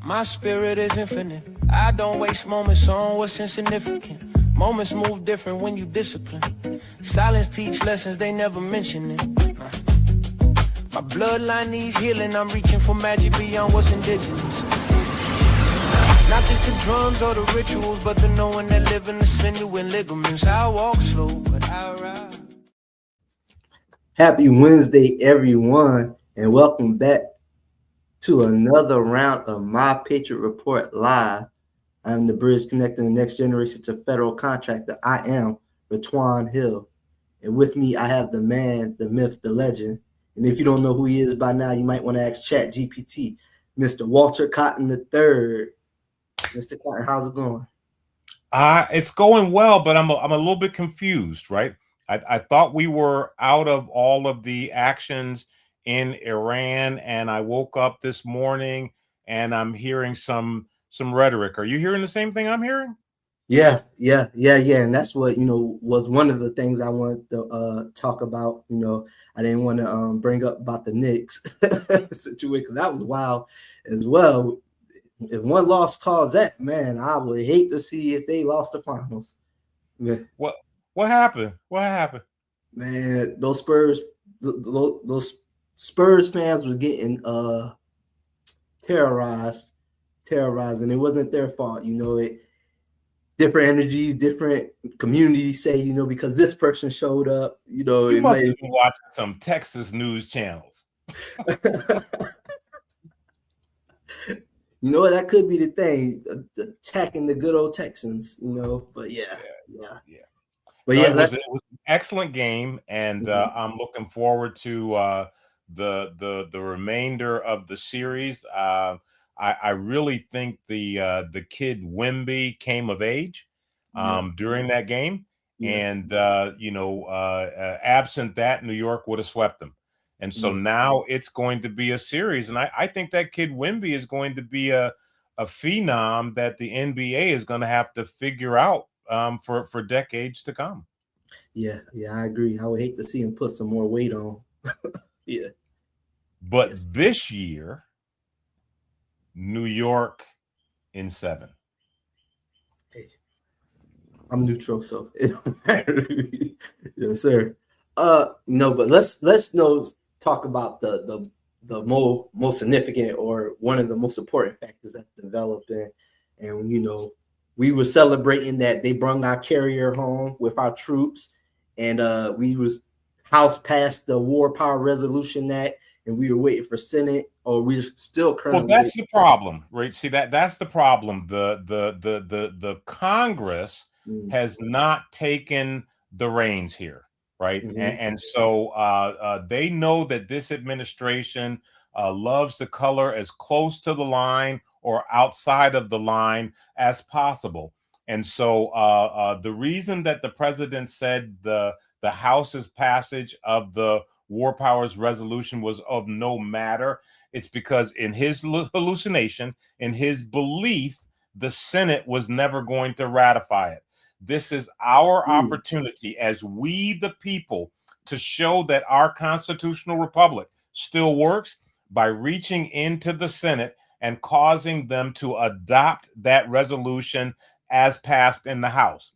My spirit is infinite. I don't waste moments on what's insignificant. Moments move different when you discipline. Silence teach lessons they never mention it. My bloodline needs healing. I'm reaching for magic beyond what's indigenous. Not just the drums or the rituals, but the knowing that live in the sinew and ligaments. I walk slow, but I ride. Happy Wednesday, everyone, and welcome back to another round of My Patriot Report Live. I'm the bridge connecting the next generation to federal contractor. I am Ratwan Hill. And with me, I have the man, the myth, the legend. And if you don't know who he is by now, you might want to ask ChatGPT, Mr. Walter Cotton III. Mr. Cotton, how's it going? It's going well, but I'm a little bit confused, right? I thought we were out of all of the actions in Iran, and I woke up this morning and I'm hearing some rhetoric. Are you hearing the same thing I'm hearing? Yeah. And that's what, was one of the things I wanted to talk about. I didn't want to bring up about the Knicks situation. That was wild as well. If one loss caused that, man, I would hate to see if they lost the finals. Man. What happened? What happened? Man, those Spurs fans were getting terrorized, and it wasn't their fault. Different energies, different communities say, because this person showed up. You must have been watching some Texas news channels. That could be the thing, attacking the good old Texans. But yeah. But yeah, it was an excellent game, and I'm looking forward to the remainder of the series. I really think the kid Wemby came of age during that game, and absent that, New York would have swept them. And so now it's going to be a series, and I think that kid Wemby is going to be a phenom that the NBA is going to have to figure out for decades to come. Yeah, I agree. I would hate to see him put some more weight on. Yeah. But this year, New York in 7. Hey, I'm neutral, so it don't matter. Yes, sir. But let's talk about the most significant, or one of the most important factors that's developing. And we were celebrating that they brought our carrier home with our troops, and we was House passed the War Power Resolution Act, and we were waiting for Senate, or we're still currently. Well, that's the problem, right? See, that's the problem. The Congress has not taken the reins here, right? And so they know that this administration loves the color as close to the line or outside of the line as possible. And so the reason that the president said the House's passage of the War Powers Resolution was of no matter, it's because in his hallucination, in his belief, the Senate was never going to ratify it. This is our opportunity as we, the people, to show that our constitutional republic still works by reaching into the Senate and causing them to adopt that resolution as passed in the House.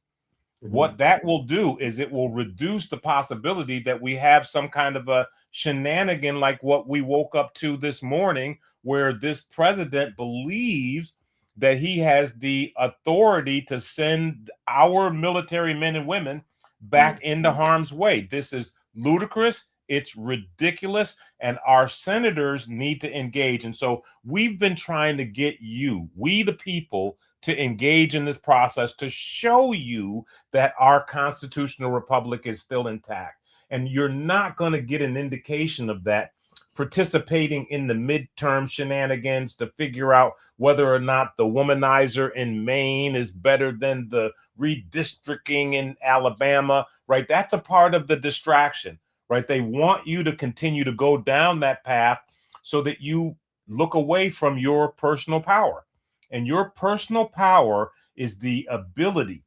What that will do is it will reduce the possibility that we have some kind of a shenanigan like what we woke up to this morning, where this president believes that he has the authority to send our military men and women back into harm's way. This is ludicrous. It's ridiculous. And our senators need to engage. And so we've been trying to get you, we the people, to engage in this process to show you that our constitutional republic is still intact. And you're not going to get an indication of that participating in the midterm shenanigans to figure out whether or not the womanizer in Maine is better than the redistricting in Alabama, right? That's a part of the distraction, right? They want you to continue to go down that path so that you look away from your personal power. And your personal power is the ability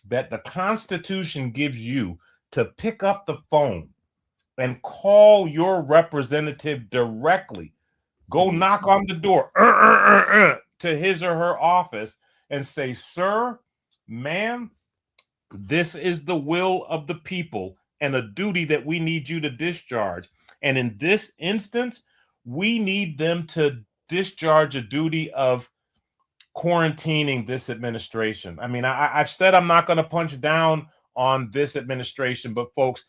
that the Constitution gives you to pick up the phone and call your representative directly. Go knock on the door. to his or her office and say, sir, ma'am, this is the will of the people and a duty that we need you to discharge. And in this instance, we need them to discharge a duty of quarantining this administration. I mean, I've said I'm not going to punch down on this administration, but folks,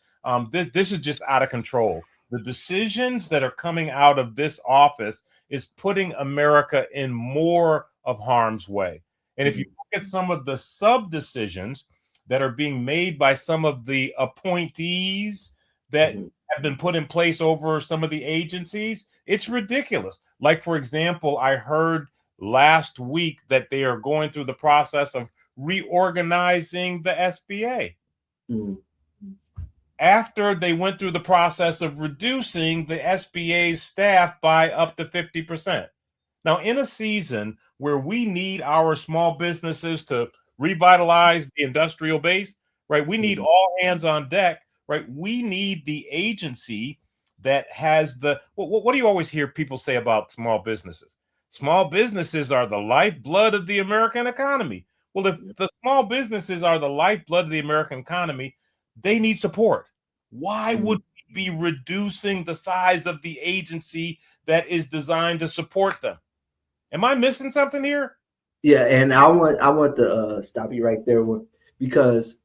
this is just out of control. The decisions that are coming out of this office is putting America in more of harm's way. And if you look at some of the sub decisions that are being made by some of the appointees that have been put in place over some of the agencies, it's ridiculous. Like, for example, I heard last week that they are going through the process of reorganizing the SBA. After they went through the process of reducing the SBA's staff by up to 50%. Now, in a season where we need our small businesses to revitalize the industrial base, right? We need all hands on deck, right? We need the agency that has the, what do you always hear people say about small businesses? Small businesses are the lifeblood of the American economy. Well, if the small businesses are the lifeblood of the American economy, they need support. Why would we be reducing the size of the agency that is designed to support them? Am I missing something here? Yeah, and I want to stop you right there because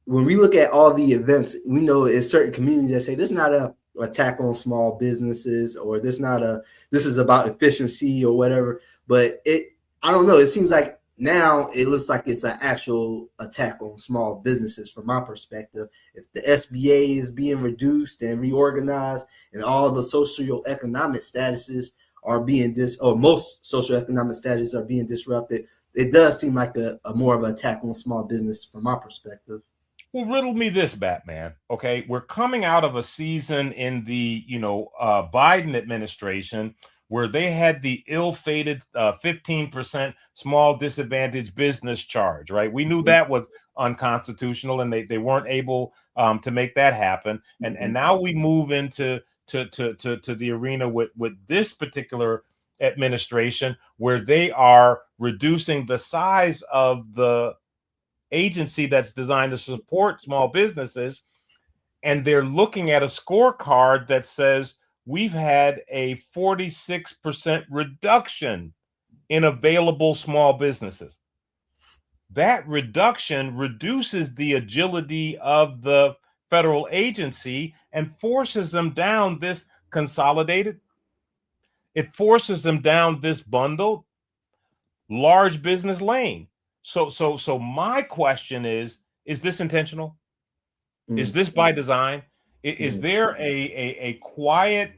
when we look at all the events, we know it's certain communities that say this is not a attack on small businesses, or this is about efficiency or whatever. But I don't know. It seems like now it looks like it's an actual attack on small businesses from my perspective. If the SBA is being reduced and reorganized and all the socioeconomic statuses are being most socioeconomic statuses are being disrupted, it does seem like a more of an attack on small business from my perspective. Well, riddle me this, Batman. Okay, we're coming out of a season in the Biden administration where they had the ill-fated 15% small disadvantaged business charge, right? We knew that was unconstitutional, and they weren't able to make that happen. And now we move into the arena with this particular administration where they are reducing the size of the agency that's designed to support small businesses, and they're looking at a scorecard that says we've had a 46% reduction in available small businesses. That reduction reduces the agility of the federal agency and forces them down this consolidated. It forces them down this bundled large business lane. So my question is this intentional? Is this by design? Is there a quiet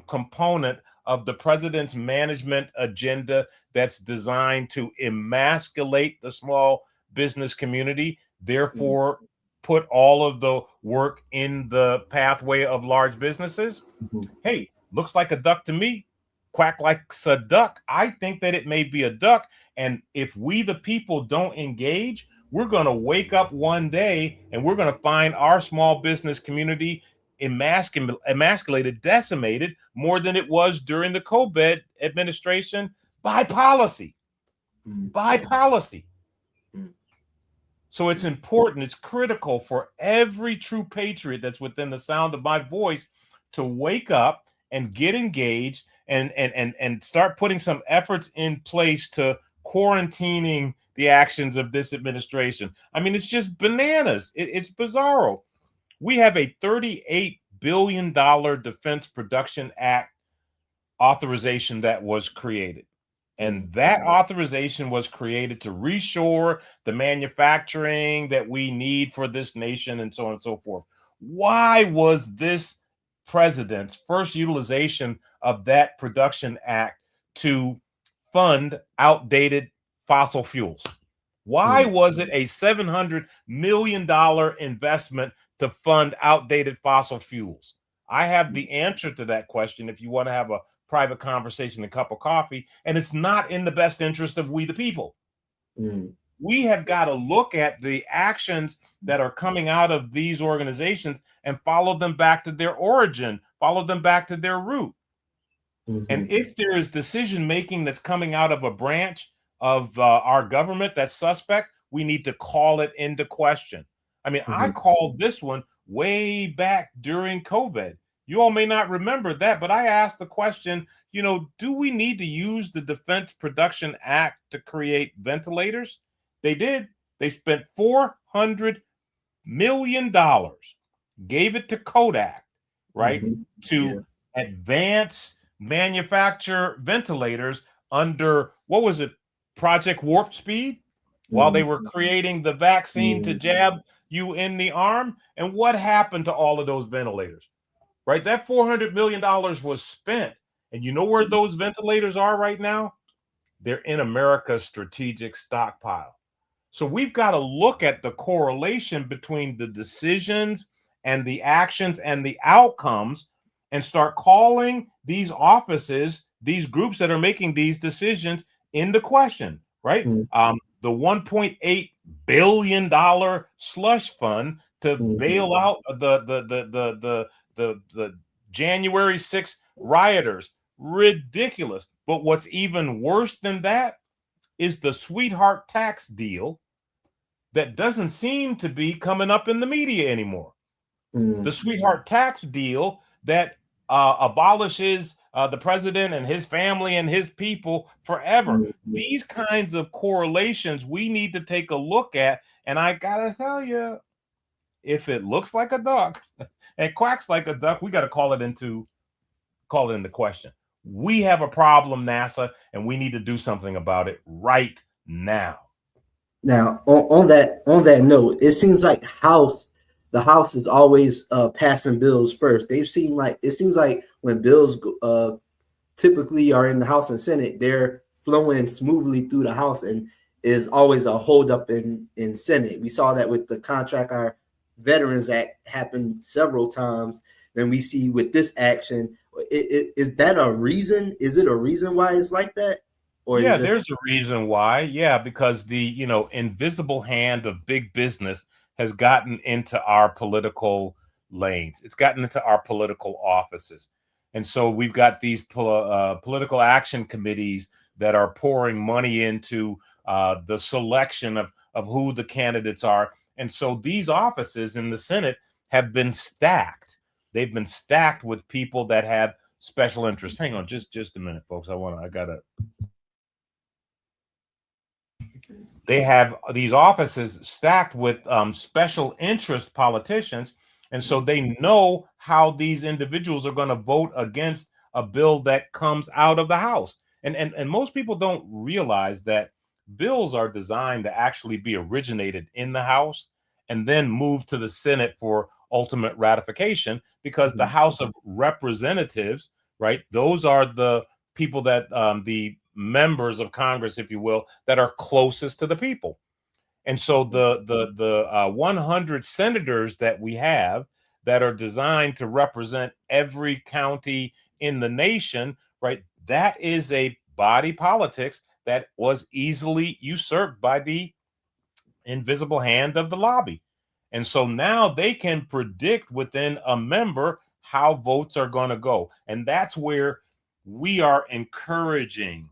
component of the president's management agenda that's designed to emasculate the small business community, therefore put all of the work in the pathway of large businesses? Hey, looks like a duck to me. Quack like a duck. I think that it may be a duck. And if we, the people, don't engage, we're going to wake up one day and we're going to find our small business community emasculated, decimated more than it was during the COVID administration by policy. By policy. So it's important, it's critical for every true patriot that's within the sound of my voice to wake up and get engaged and start putting some efforts in place to quarantining the actions of this administration. I mean, it's just bananas. It's bizarro. We have a $38 billion Defense Production Act authorization that was created. And that authorization was created to reshore the manufacturing that we need for this nation and so on and so forth. Why was this president's first utilization of that production act to fund outdated fossil fuels? Why was it a $700 million investment to fund outdated fossil fuels? I have the answer to that question if you want to have a private conversation, a cup of coffee, and it's not in the best interest of we the people. We have got to look at the actions that are coming out of these organizations and follow them back to their origin, follow them back to their root. And if there is decision making that's coming out of a branch of our government that's suspect, we need to call it into question. I mean, I called this one way back during COVID. You all may not remember that, but I asked the question, do we need to use the Defense Production Act to create ventilators? They did. They spent $400 million, gave it to Kodak, right, to advance manufacture ventilators under, what was it, Project Warp Speed, while they were creating the vaccine to jab you in the arm. And what happened to all of those ventilators, right? That $400 million was spent. And you know where those ventilators are right now? They're in America's strategic stockpile. So we've got to look at the correlation between the decisions and the actions and the outcomes and start calling these offices, these groups that are making these decisions, into question, right? The $1.8 billion slush fund to bail out the January 6th rioters. Ridiculous. But what's even worse than that is the sweetheart tax deal that doesn't seem to be coming up in the media anymore. The sweetheart tax deal that abolishes the president and his family and his people forever. These kinds of correlations we need to take a look at. And I gotta tell you, if it looks like a duck and quacks like a duck, we got to call it into question. We have a problem, NASA, and we need to do something about it right now. Now, on that note, it seems like the House is always passing bills first. It seems like when bills typically are in the House and Senate, they're flowing smoothly through the House, and is always a holdup in Senate. We saw that with the Contract Our Veterans Act happen several times. Then we see with this action, is that a reason? Is it a reason why it's like that? Or yeah, there's a reason why. Yeah, because the invisible hand of big business has gotten into our political lanes. It's gotten into our political offices. And so we've got these political action committees that are pouring money into the selection of who the candidates are. And so these offices in the Senate have been stacked. They've been stacked with people that have special interests. Hang on just a minute, folks. They have these offices stacked with special interest politicians. And so they know how these individuals are going to vote against a bill that comes out of the House. And most people don't realize that bills are designed to actually be originated in the House and then move to the Senate for ultimate ratification, because the House of Representatives, right, those are the people that the members of Congress, if you will, that are closest to the people. And so the 100 senators that we have that are designed to represent every county in the nation, right, that is a body politics that was easily usurped by the invisible hand of the lobby. And so now they can predict within a member how votes are going to go. And that's where we are encouraging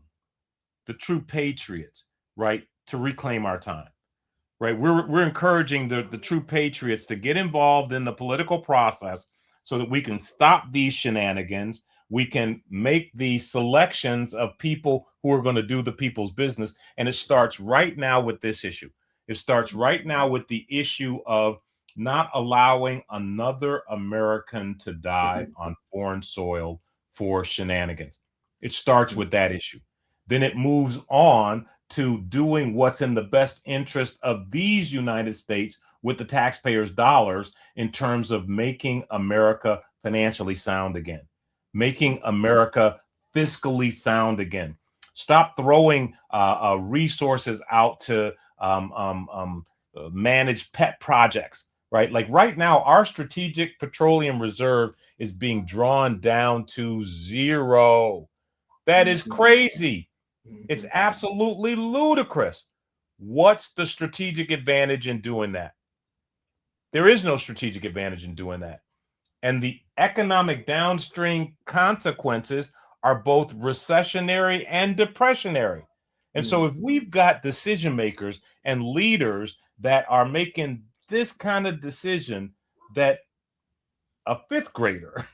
the true patriots, right, to reclaim our time. Right, we're encouraging the true patriots to get involved in the political process so that we can stop these shenanigans. We can make the selections of people who are going to do the people's business. And it starts right now with this issue. It starts right now with the issue of not allowing another American to die on foreign soil for shenanigans. It starts with that issue. Then it moves on to doing what's in the best interest of these United States with the taxpayers' dollars in terms of making America financially sound again, making America fiscally sound again. Stop throwing resources out to manage pet projects, right? Like right now, our strategic petroleum reserve is being drawn down to zero. That is crazy. It's absolutely ludicrous. What's the strategic advantage in doing that? There is no strategic advantage in doing that. And the economic downstream consequences are both recessionary and depressionary. And so if we've got decision makers and leaders that are making this kind of decision that a fifth grader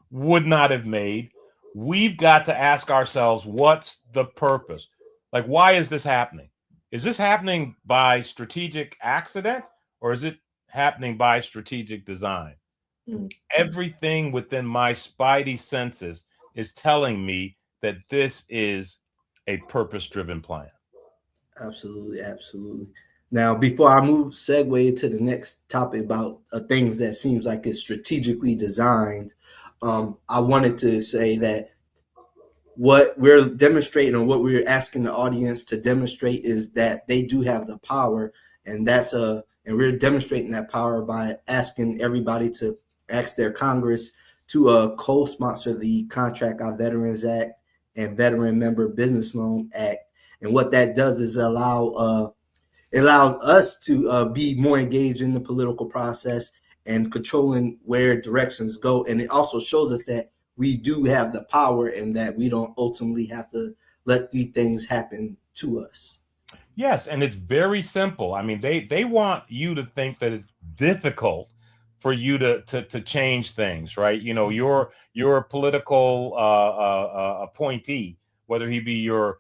would not have made, we've got to ask ourselves, what's the purpose? Like, why is this happening? Is this happening by strategic accident, or is it happening by strategic design? Everything within my spidey senses is telling me that this is a purpose-driven plan. Absolutely, absolutely. Now, before I segue to the next topic about things that seems like it's strategically designed, I wanted to say that what we're demonstrating, or what we're asking the audience to demonstrate, is that they do have the power, and and we're demonstrating that power by asking everybody to ask their Congress to co-sponsor the Contract Our Veterans Act and Veteran Member Business Loan Act. And what that does is allows us to be more engaged in the political process and controlling where directions go. And it also shows us that we do have the power, and that we don't ultimately have to let these things happen to us. Yes, and it's very simple. I mean, they want you to think that it's difficult for you to change things, right? You know, your political appointee, whether he be your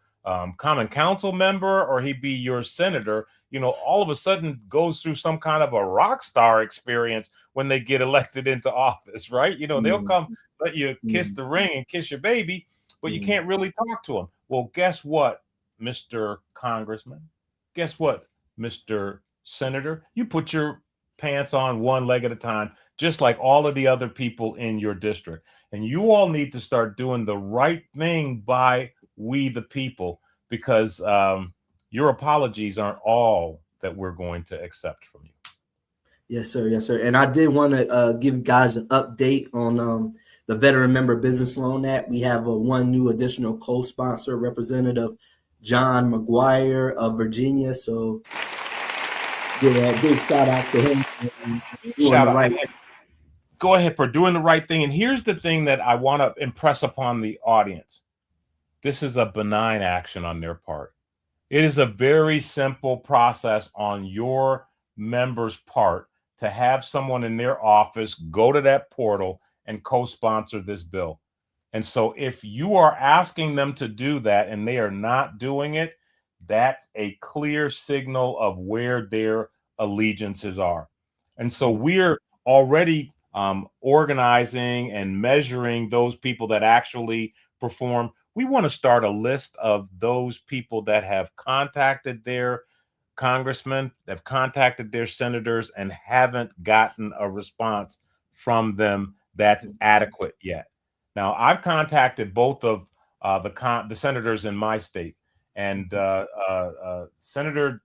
common council member or he be your senator, you know, all of a sudden goes through some kind of a rock star experience when they get elected into office, right? You know, they'll come let you kiss the ring and kiss your baby, but you can't really talk to them. Well, guess what, Mr. Congressman? Guess what, Mr. Senator? You put your pants on one leg at a time, just like all of the other people in your district. And you all need to start doing the right thing by we the people, because your apologies aren't all that we're going to accept from you. Yes, sir. Yes, sir. And I did want to give guys an update on the Veteran Member Business Loan Act. We have one new additional co-sponsor, Representative John McGuire of Virginia. So yeah, big shout out to him. Shout out. Go ahead for doing the right thing. And here's the thing that I want to impress upon the audience. This is a benign action on their part. It is a very simple process on your members' part to have someone in their office go to that portal and co-sponsor this bill. And so if you are asking them to do that and they are not doing it, that's a clear signal of where their allegiances are. And so we're already organizing and measuring those people that actually perform. We want to start a list of those people that have contacted their congressmen, have contacted their senators, and haven't gotten a response from them that's adequate yet. Now, I've contacted both of the senators in my state, and Senator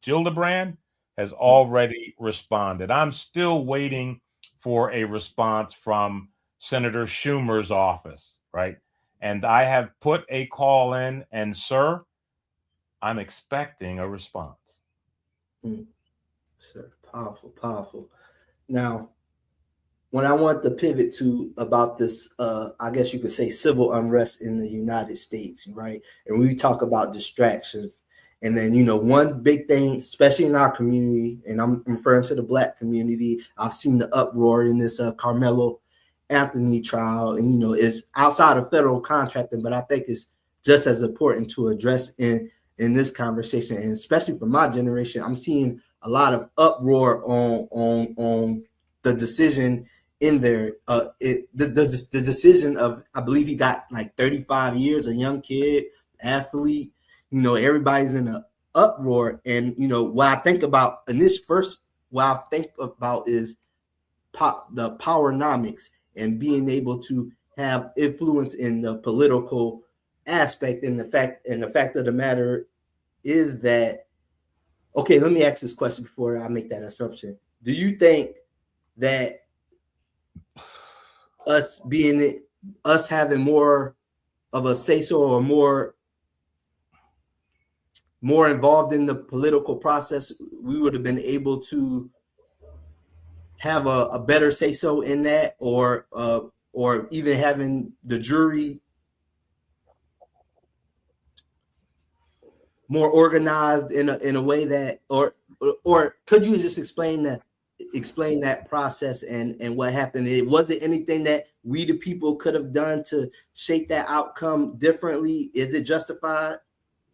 Gillibrand has already responded. I'm still waiting for a response from Senator Schumer's office, right? And I have put a call in, and sir, I'm expecting a response. Sir, powerful, powerful. Now, when I want to pivot to about this, I guess you could say civil unrest in the United States, right? And we talk about distractions. And then, you know, one big thing, especially in our community, and I'm referring to the Black community, I've seen the uproar in this Carmelo Anthony trial, and, you know, it's outside of federal contracting, but I think it's just as important to address in this conversation. And especially for my generation, I'm seeing a lot of uproar on the decision in there. The decision of, I believe he got like 35 years, a young kid, athlete. You know, everybody's in an uproar. And, you know, what I think about in this first, what I think about is the powernomics and being able to have influence in the political aspect. And the fact of the matter is that, okay, let me ask this question before I make that assumption. Do you think that us having more of a say-so, or more involved in the political process, we would have been able to have a better say-so in that? Or or even having the jury more organized in a way that, or could you just explain that process and what happened? Was it anything that we the people could have done to shape that outcome differently? Is it justified?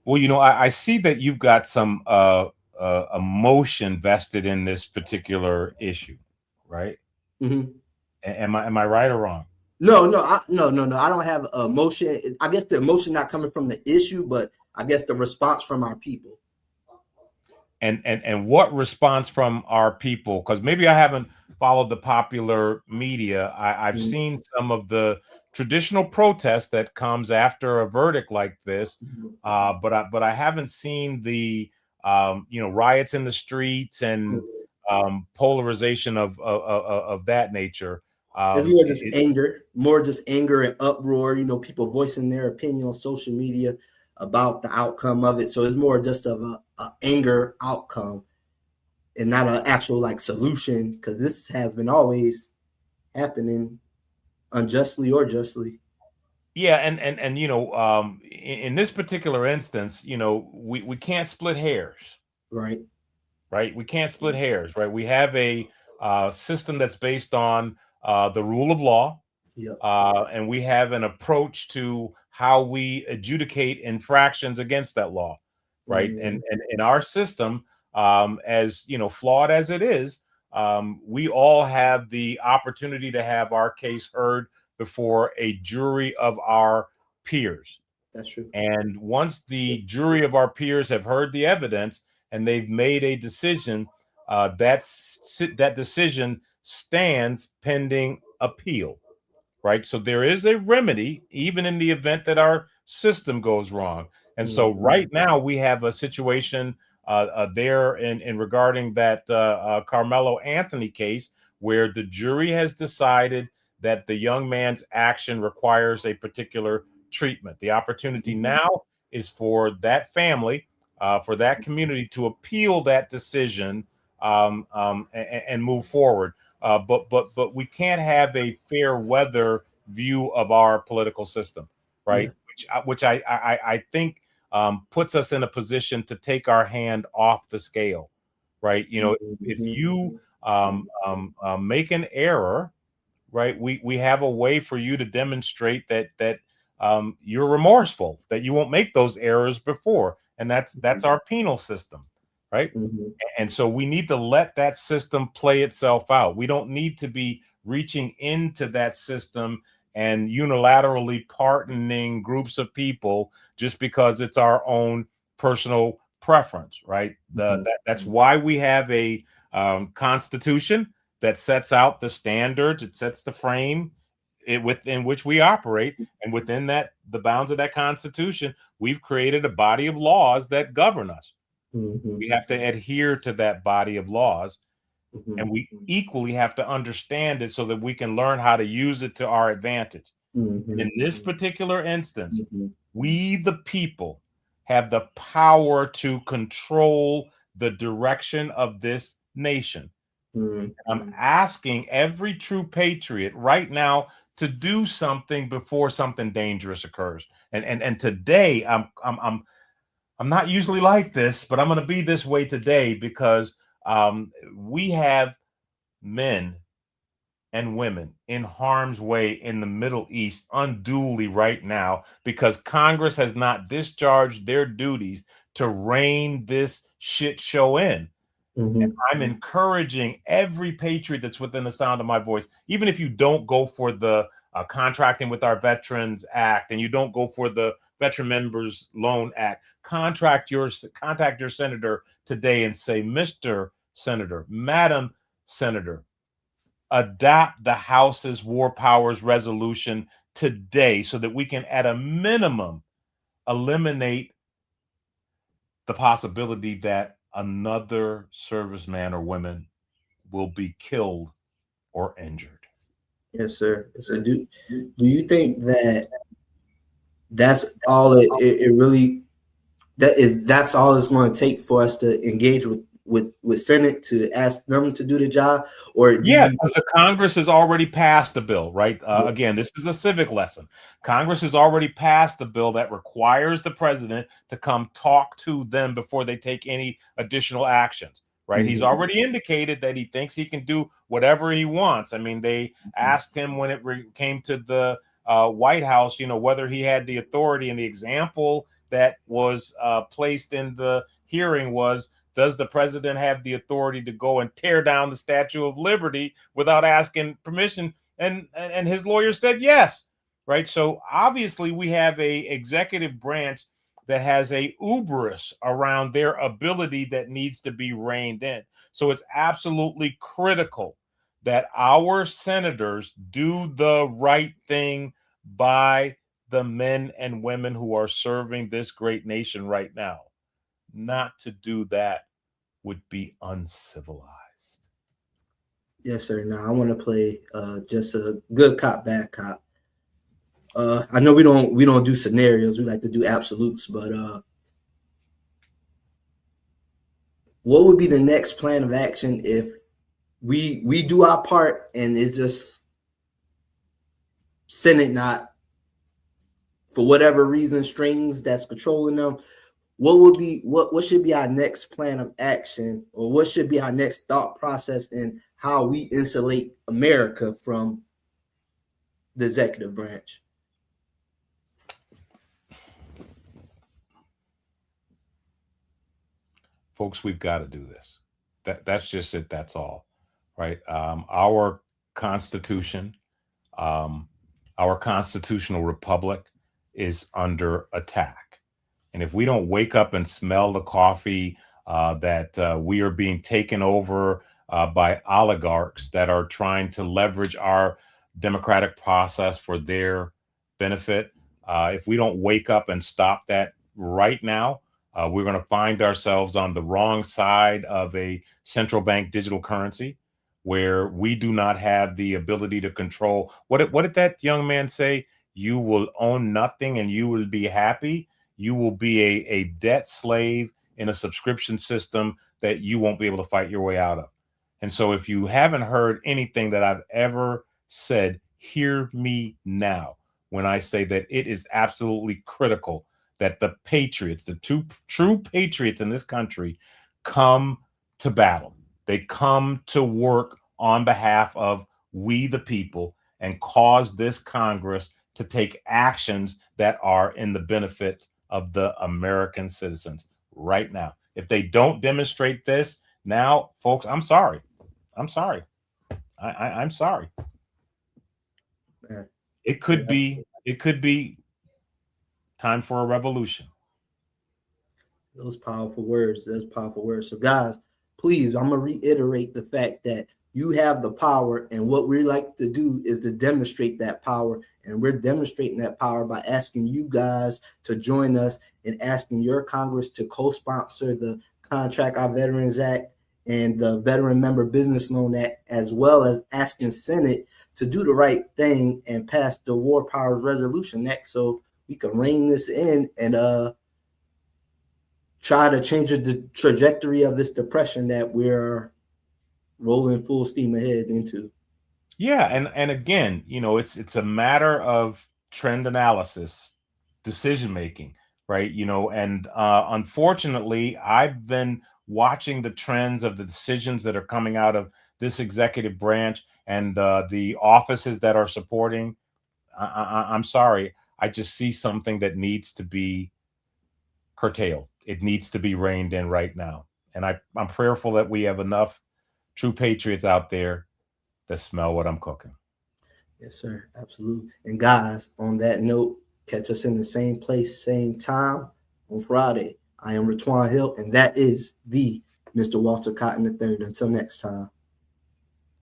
Well, I see that you've got some emotion vested in this particular issue, right? Mm-hmm. Am I right or wrong? No, no. I don't have emotion. I guess the emotion not coming from the issue, but I guess the response from our people. And what response from our people? Because maybe I haven't followed the popular media. I've seen some of the traditional protest that comes after a verdict like this, but I haven't seen the riots in the streets and polarization of that nature. It's more just anger and uproar. People voicing their opinion on social media about the outcome of it. So it's more just of a anger outcome and not an actual like solution, because this has been always happening unjustly or justly. Yeah, and in this particular instance, we can't split hairs. Right? We can't split hairs, right? We have a system that's based on the rule of law, and we have an approach to how we adjudicate infractions against that law, right? And in our system, as flawed as it is, we all have the opportunity to have our case heard before a jury of our peers. That's true. And once the jury of our peers have heard the evidence and they've made a decision, that decision stands pending appeal, right? So there is a remedy, even in the event that our system goes wrong. And so right now we have a situation there in regarding that Carmelo Anthony case, where the jury has decided that the young man's action requires a particular treatment. The opportunity now is for that family, for that community to appeal that decision and move forward. But we can't have a fair weather view of our political system, right? Which I think puts us in a position to take our hand off the scale, right? If you make an error, right, we have a way for you to demonstrate that you're remorseful, that you won't make those errors before, and that's our penal system, right? And so we need to let that system play itself out. We don't need to be reaching into that system and unilaterally pardoning groups of people just because it's our own personal preference, right? That's why we have a constitution that sets out the standards, it sets the frame within which we operate, and within the bounds of that constitution, we've created a body of laws that govern us. We have to adhere to that body of laws, and we equally have to understand it so that we can learn how to use it to our advantage. In this particular instance, we the people have the power to control the direction of this nation. I'm asking every true patriot right now to do something before something dangerous occurs. And today I'm not usually like this, but I'm going to be this way today because we have men and women in harm's way in the Middle East unduly right now because Congress has not discharged their duties to rein this shit show in. And I'm encouraging every patriot that's within the sound of my voice, even if you don't go for the contracting with our Veterans Act and you don't go for the Veteran Members Loan Act, contact your senator today and say, Mr. Senator, Madam Senator, adopt the House's War Powers resolution today so that we can, at a minimum, eliminate the possibility that another serviceman or woman will be killed or injured. Yes, sir. So do you think that that's all it really that's all it's going to take for us to engage with with Senate to ask them to do the job, or do Yeah, you? because the Congress has already passed the bill, right? Again, this is a civic lesson. Congress has already passed the bill that requires the president to come talk to them before they take any additional actions, right? He's already indicated that he thinks he can do whatever he wants. I mean, they asked him when it came to the White House, whether he had the authority, and the example that was placed in the hearing was, does the president have the authority to go and tear down the Statue of Liberty without asking permission? And his lawyer said yes, right? So obviously we have a executive branch that has a hubris around their ability that needs to be reined in. So it's absolutely critical that our senators do the right thing by the men and women who are serving this great nation right now. Not to do that would be uncivilized. Yes, sir. Now I want to play just a good cop, bad cop. I know we don't do scenarios. We like to do absolutes, but what would be the next plan of action if we do our part and it's just Senate not, for whatever reason, strings that's controlling them? What should be our next plan of action, or what should be our next thought process in how we insulate America from the executive branch? Folks, we've got to do this. That's just it. That's all, right? Our Constitution, our constitutional republic is under attack. And if we don't wake up and smell the coffee that we are being taken over by oligarchs that are trying to leverage our democratic process for their benefit, if we don't wake up and stop that right now, we're going to find ourselves on the wrong side of a central bank digital currency where we do not have the ability to control. What did that young man say? You will own nothing and you will be happy. You will be a debt slave in a subscription system that you won't be able to fight your way out of. And so if you haven't heard anything that I've ever said, hear me now when I say that it is absolutely critical that the patriots, the two true patriots in this country, come to battle. They come to work on behalf of we the people and cause this Congress to take actions that are in the benefit of the American citizens right now. If they don't demonstrate this now, folks, I'm sorry. I'm sorry. I'm sorry. Man, It could be time for a revolution. Those powerful words. So guys, please, I'm going to reiterate the fact that you have the power, and what we like to do is to demonstrate that power. And we're demonstrating that power by asking you guys to join us and asking your Congress to co-sponsor the Contract Our Veterans Act and the Veteran Member Business Loan Act, as well as asking Senate to do the right thing and pass the War Powers Resolution Act so we can rein this in and try to change the trajectory of this depression that we're rolling full steam ahead into. Yeah, and again, it's a matter of trend analysis, decision making, right? And unfortunately, I've been watching the trends of the decisions that are coming out of this executive branch and the offices that are supporting. I'm sorry, I just see something that needs to be curtailed. It needs to be reined in right now. And I'm prayerful that we have enough true patriots out there that smell what I'm cooking. Yes, sir. Absolutely. And guys, on that note, catch us in the same place, same time on Friday. I am Ratwan Hill, and that is the Mr. Walter Cotton III. Until next time.